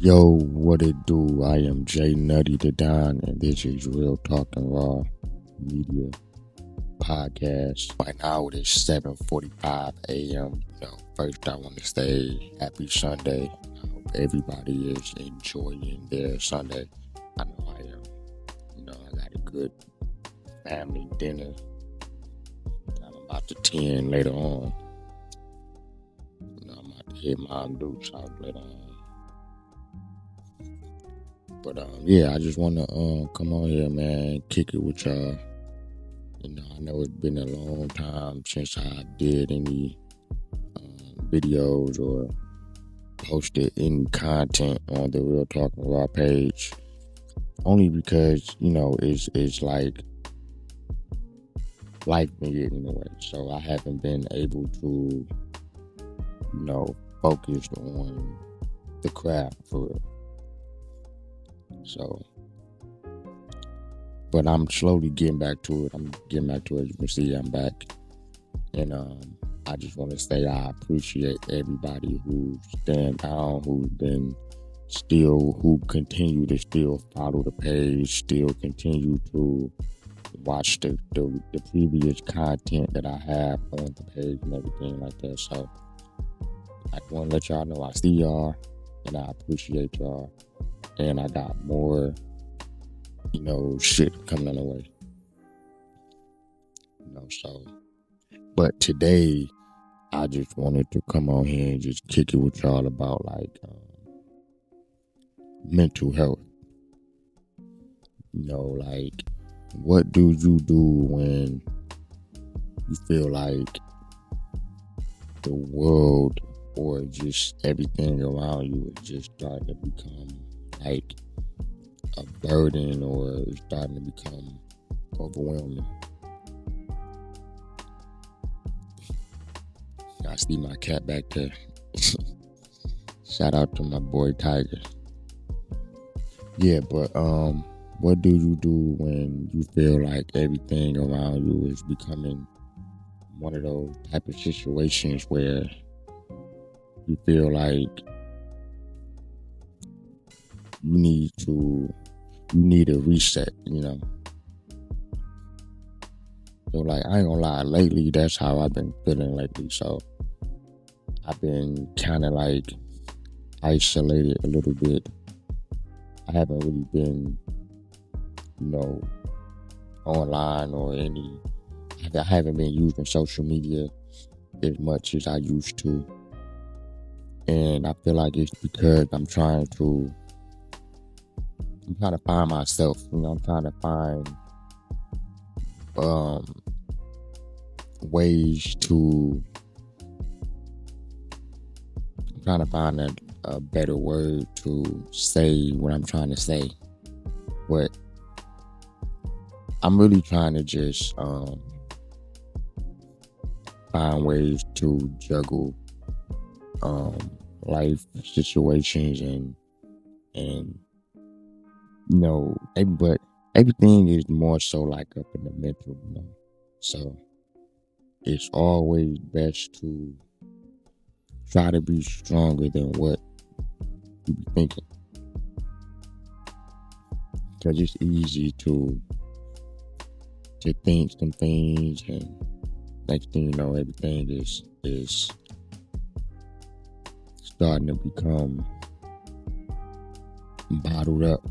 Yo, what it do? I am J-NUTTY DA DON, and this is Real Talk and Raw Media Podcast. Right now it is 7:45 a.m. First I want to say happy Sunday. I hope everybody is enjoying their Sunday. I know I am. I got a good family dinner. I'm about to 10 later on. I'm about to hit Mountain Dew chocolate on. But I just want to come on here, man, kick it with y'all. I know it's been a long time since I did any videos or posted any content on the Real Talk and Raw page. Only because, it's like life been getting in the way. So I haven't been able to, focus on the craft for real. So, but I'm slowly getting back to it. As you can see, I'm back. And I just want to say I appreciate everybody who's stand down, who continue to still follow the page, still continue to watch the previous content that I have on the page and everything like that. So I want to let y'all know I see y'all and I appreciate y'all. And I got more, shit coming on the way. But today, I just wanted to come on here and just kick it with y'all about, mental health. What do you do when you feel like the world or just everything around you is just starting to become like a burden or it's starting to become overwhelming? I see my cat back there. Shout out to my boy Tiger. Yeah, but what do you do when you feel like everything around you is becoming one of those type of situations where you feel like you need a reset, So I ain't gonna lie, lately that's how I've been feeling lately. So I've been kind of isolated a little bit. I haven't really been, online or I haven't been using social media as much as I used to. And I feel like it's because I'm trying to find myself. I'm trying to find ways to. I'm trying to find a better word to say what I'm trying to say. But I'm really trying to just find ways to juggle life situations and but everything is more so like up in the mental, So it's always best to try to be stronger than what you be thinking. Because it's easy to think some things and next thing you know, everything is starting to become bottled up.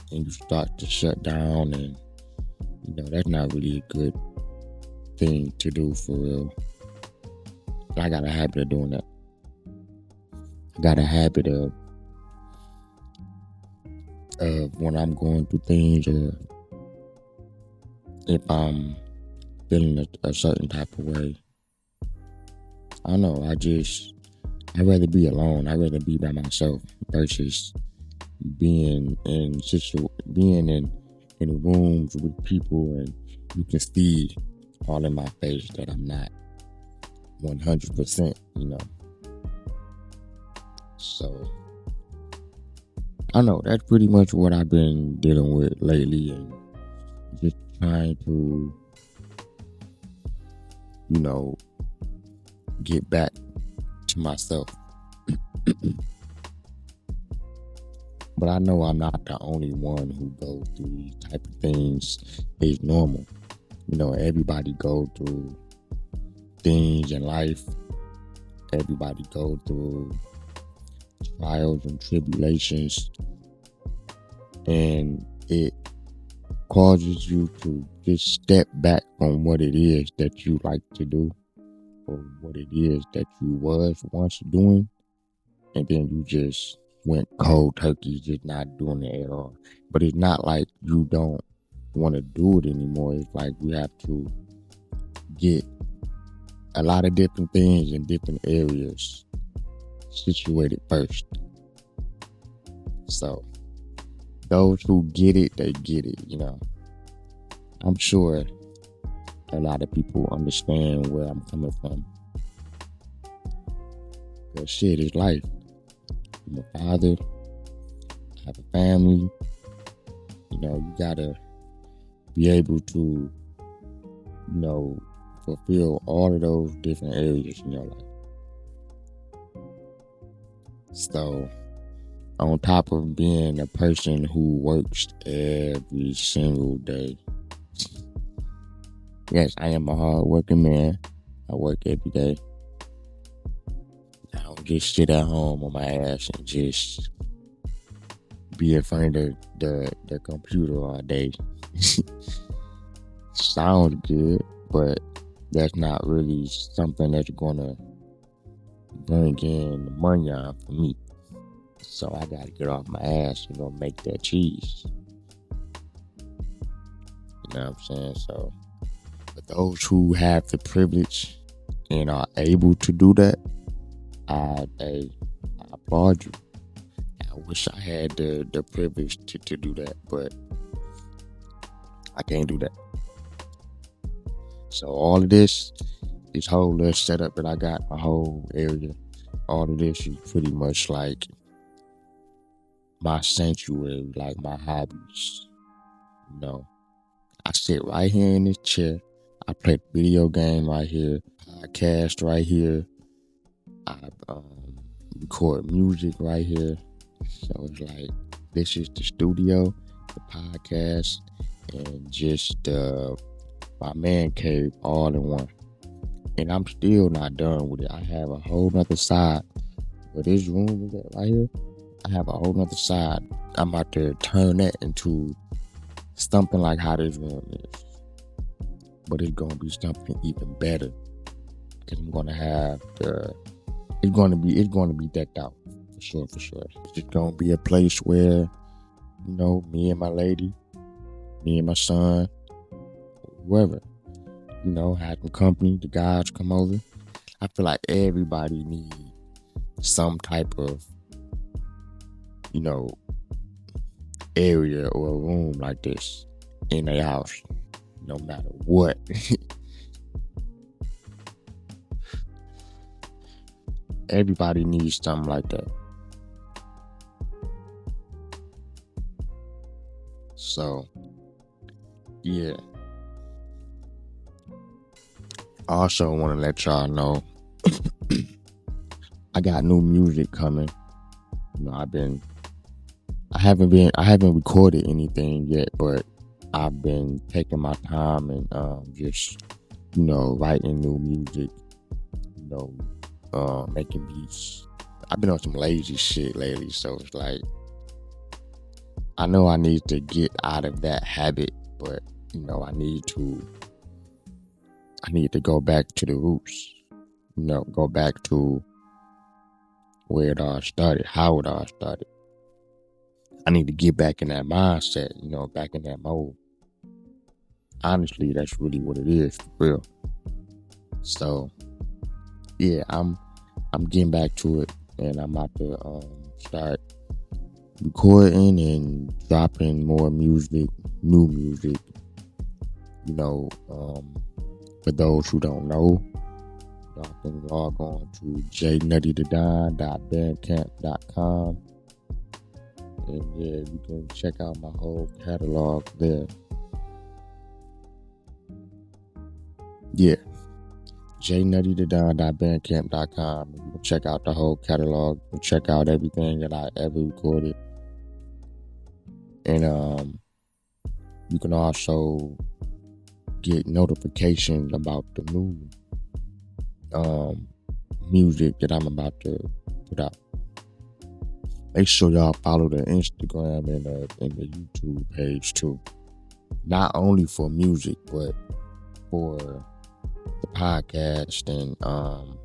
And you start to shut down, and that's not really a good thing to do for real. I got a habit of doing that. I got a habit of when I'm going through things or if I'm feeling a certain type of way. I don't know. I'd rather be alone. I'd rather be by myself versus being in rooms with people and you can see all in my face that I'm not 100%, So I know that's pretty much what I've been dealing with lately, and just trying to, get back to myself. But I know I'm not the only one who goes through these type of things. It's normal. Everybody go through things in life. Everybody go through trials and tribulations. And it causes you to just step back from what it is that you like to do, or what it is that you was once doing, and then you just went cold turkey, just not doing it at all. But it's not like you don't want to do it anymore. It's like you have to get a lot of different things in different areas situated first. So those who get it, they get it. I'm sure a lot of people understand where I'm coming from. Because shit is life. I'm a father. I have a family. You gotta be able to, fulfill all of those different areas in your life. So, on top of being a person who works every single day, yes, I am a hard-working man. I work every day. I don't just sit at home on my ass and just be in front of the computer all day. Sounds good, but that's not really something that's gonna bring in the money on for me. So I gotta get off my ass and go make that cheese. You know what I'm saying? So, but those who have the privilege and are able to do that, I applaud you. I wish I had the privilege to do that, but I can't do that. So all of this whole little setup that I got, my whole area, all of this is pretty much like my sanctuary, like my hobbies. I sit right here in this chair. I play video game right here, podcast right here. I record music right here. So it's like, this is the studio, the podcast, and just my man cave all in one. And I'm still not done with it. I have a whole nother side. Where this room is at right here, I have a whole nother side. I'm about to turn that into something like how this room is. But it's going to be something even better. Because I'm going to have it's going to be decked out. For sure. It's going to be a place where, me and my lady, me and my son, whoever, have some company, the guys come over. I feel like everybody needs some type of, area or a room like this in their house, no matter what. Everybody needs something like that. So, yeah. I also want to let y'all know I got new music coming. I haven't recorded anything yet, but I've been taking my time and just, writing new music, making beats. I've been on some lazy shit lately, so it's like, I know I need to get out of that habit, but I need to go back to the roots, go back to where it all started, how it all started. I need to get back in that mindset, back in that mode. Honestly, that's really what it is, for real. So, yeah, I'm getting back to it, and I'm about to start recording and dropping more music, new music. For those who don't know, y'all can log on to JNUTTYDADON.bandcamp.com. And yeah, you can check out my whole catalog there. Yeah, JNUTTYDADON.bandcamp.com. You can check out the whole catalog. You can check out everything that I ever recorded. And you can also get notifications about the new music that I'm about to put out. Make sure y'all follow the Instagram and the YouTube page too. Not only for music, but for the podcast and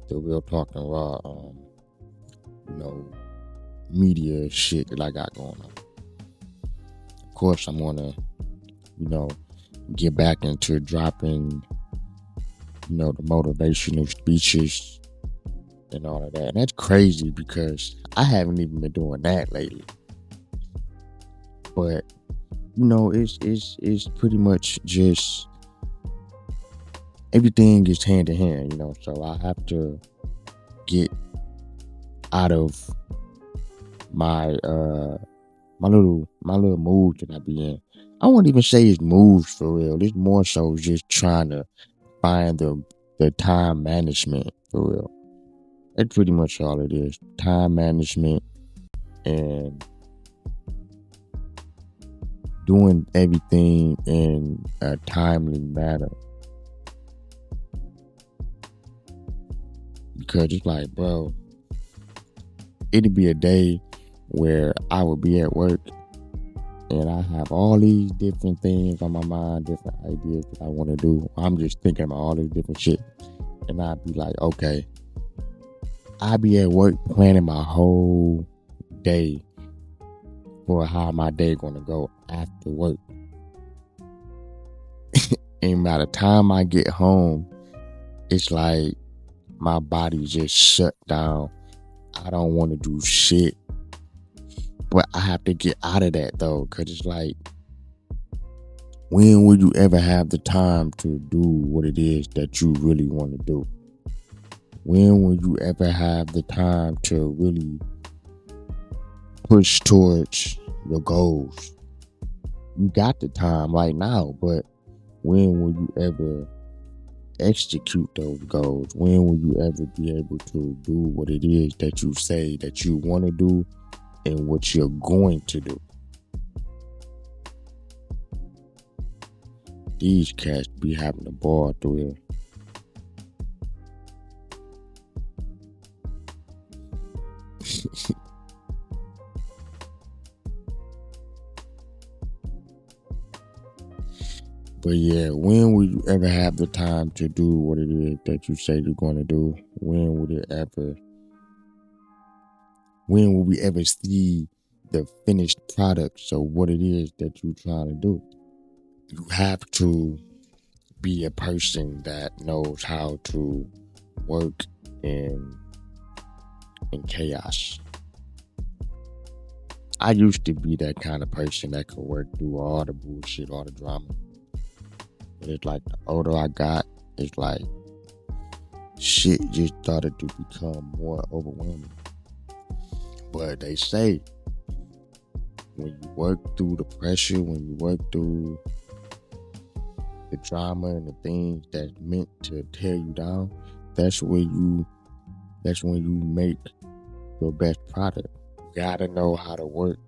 the Real Talk and Raw, media shit that I got going on. Of course, I'm gonna, get back into dropping, the motivational speeches and all of that. And that's crazy because I haven't even been doing that lately. But it's pretty much just everything is hand in hand, so I have to get out of my my little mood that I be in. I won't even say it's moods for real. It's more so just trying to find the time management for real. That's pretty much all it is. Time management and doing everything in a timely manner. Because it's like, bro, it'd be a day where I would be at work and I have all these different things on my mind, different ideas that I want to do. I'm just thinking about all this different shit. And I'd be like, okay, I'd be at work planning my whole day for how my day gonna go after work. And by the time I get home, it's like my body just shut down. I don't want to do shit. But I have to get out of that though, because it's like, when will you ever have the time to do what it is that you really want to do? When will you ever have the time to really push towards your goals? You got the time right now, but when will you ever execute those goals? When will you ever be able to do what it is that you say that you want to do and what you're going to do? These cats be having a ball through here. But yeah, when will you ever have the time to do what it is that you say you're going to do? When will we ever see the finished products of what it is that you're trying to do? You have to be a person that knows how to work in chaos. I used to be that kind of person that could work through all the bullshit, all the drama. But it's like the older I got, it's like shit just started to become more overwhelming. But they say when you work through the pressure, when you work through the drama and the things that's meant to tear you down, that's when you make your best product. You gotta know how to work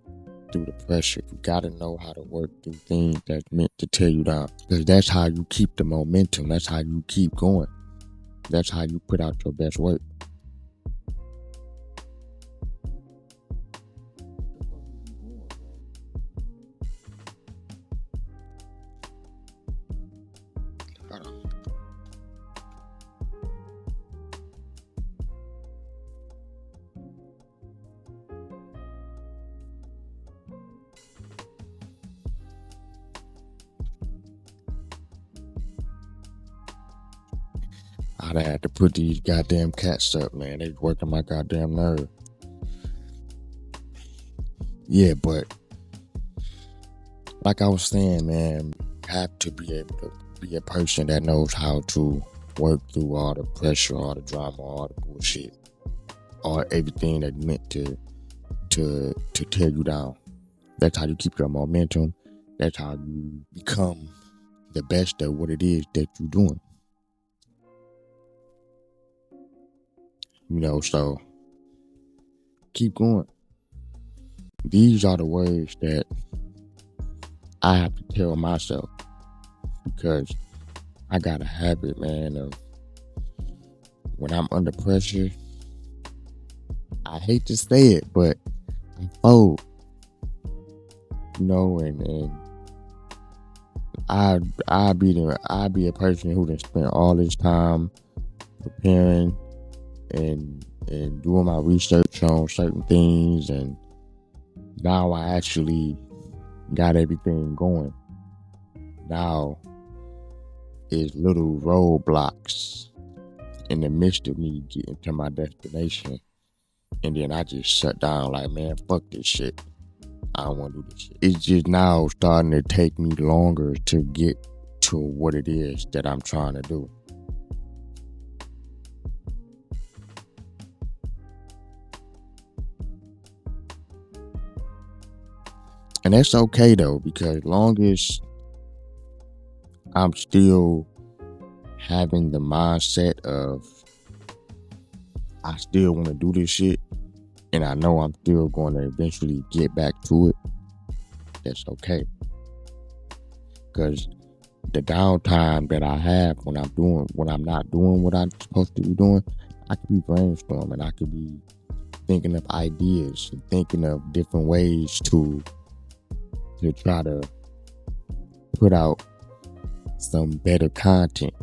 through the pressure. You gotta know how to work through things that's meant to tear you down. Because that's how you keep the momentum. That's how you keep going. That's how you put out your best work. I'd have had to put these goddamn cats up, man. They working my goddamn nerve. Yeah, but like I was saying, man, you have to be able to be a person that knows how to work through all the pressure, all the drama, all the bullshit, all everything that's meant to tear you down. That's how you keep your momentum. That's how you become the best at what it is that you're doing. So keep going. These are the words that I have to tell myself, because I got a habit, man, of when I'm under pressure, I hate to say it, but I fold, and I be a person who done spent all this time preparing and doing my research on certain things, and now I actually got everything going. Now is little roadblocks in the midst of me getting to my destination, and then I just shut down like, man, fuck this shit. I don't want to do this shit. It's just now starting to take me longer to get to what it is that I'm trying to do. And that's okay though, because long as I'm still having the mindset of I still want to do this shit, and I know I'm still going to eventually get back to it, that's okay. Because the downtime that I have when I'm not doing what I'm supposed to be doing, I could be brainstorming, I could be thinking of ideas, thinking of different ways to try to put out some better content.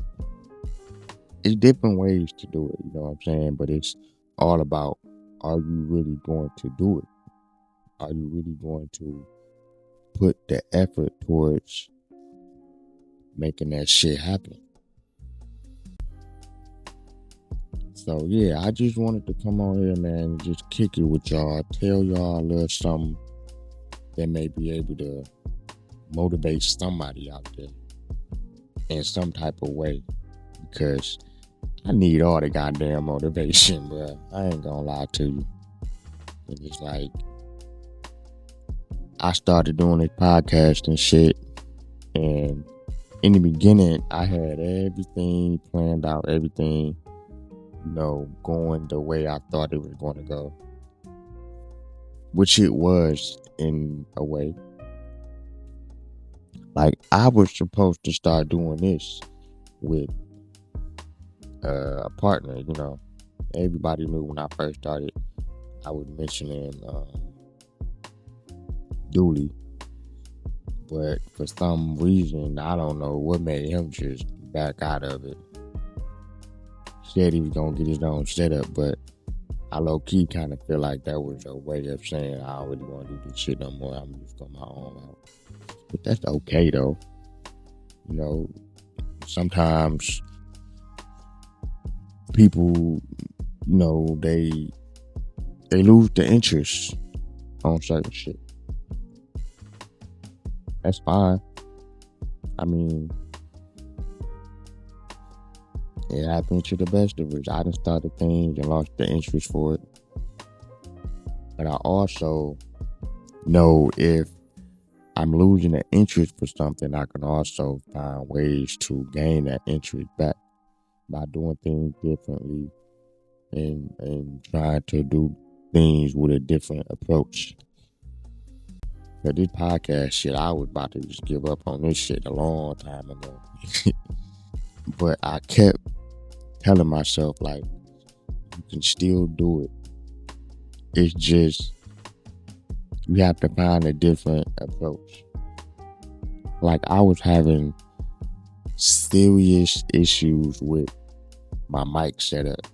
It's different ways to do it, you know what I'm saying? But it's all about, are you really going to do it? Are you really going to put the effort towards making that shit happen? So yeah, I just wanted to come on here, man, and just kick it with y'all, tell y'all a little something that may be able to motivate somebody out there in some type of way, because I need all the goddamn motivation, bro. I ain't gonna lie to you. And it's like, I started doing this podcast and shit, and in the beginning, I had everything planned out, everything, going the way I thought it was going to go, which it was in a way. Like, I was supposed to start doing this with a partner, Everybody knew when I first started, I was mentioning Dooley. But for some reason, I don't know what made him just back out of it. Said he was going to get his own setup, but I low-key kind of feel like that was a way of saying, I don't really want to do this shit no more. I'm just going my own out. But that's okay, though. Sometimes people, they lose the interest on certain shit. That's fine. I mean, it happens to the best of us. I done started things and lost the interest for it. But I also know if I'm losing the interest for something, I can also find ways to gain that interest back by doing things differently and trying to do things with a different approach. But this podcast shit, I was about to just give up on this shit a long time ago. But I kept telling myself, like, you can still do it. It's just, you have to find a different approach. Like, I was having serious issues with my mic setup,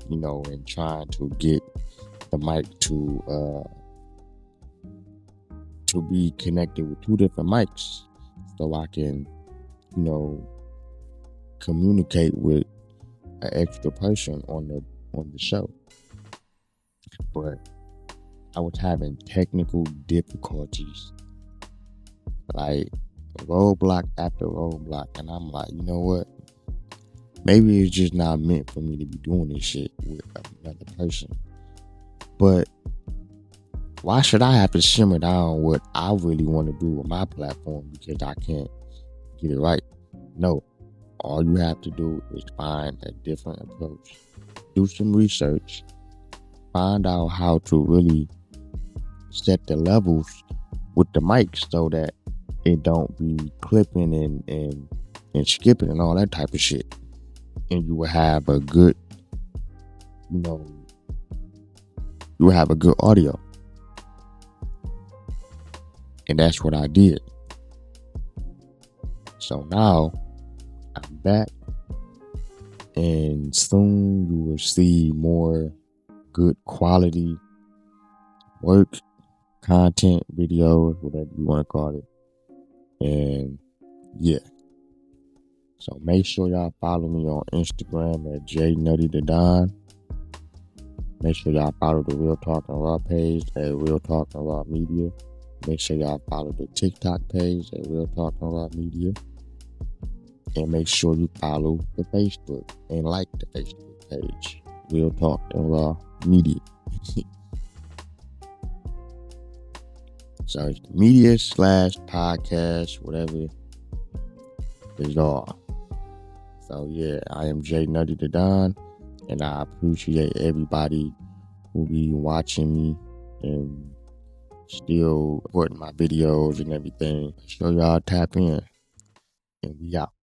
and trying to get the mic to be connected with two different mics so I can, communicate with an extra person on the show. But I was having technical difficulties, like roadblock after roadblock, and I'm like, you know what? Maybe it's just not meant for me to be doing this shit with another person. But why should I have to simmer down what I really want to do with my platform because I can't get it right? No. All you have to do is find a different approach. Do some research. Find out how to really set the levels with the mic so that it don't be clipping and skipping and all that type of shit. And you will have a good, you will have a good audio. And that's what I did. So now I'm back, and soon you will see more good quality work, content, videos, whatever you want to call it. And yeah. So make sure y'all follow me on Instagram at JNUTTYDADON. Make sure y'all follow the Real Talk and Raw page at Real Talk and Raw Media. Make sure y'all follow the TikTok page at Real Talk and Raw Media. And make sure you follow the Facebook and like the Facebook page, Real Talk and Raw Media. So it's media / podcast, whatever is all. So yeah, I am JNUTTYDADON, and I appreciate everybody who be watching me and still supporting my videos and everything. So y'all tap in, and we out.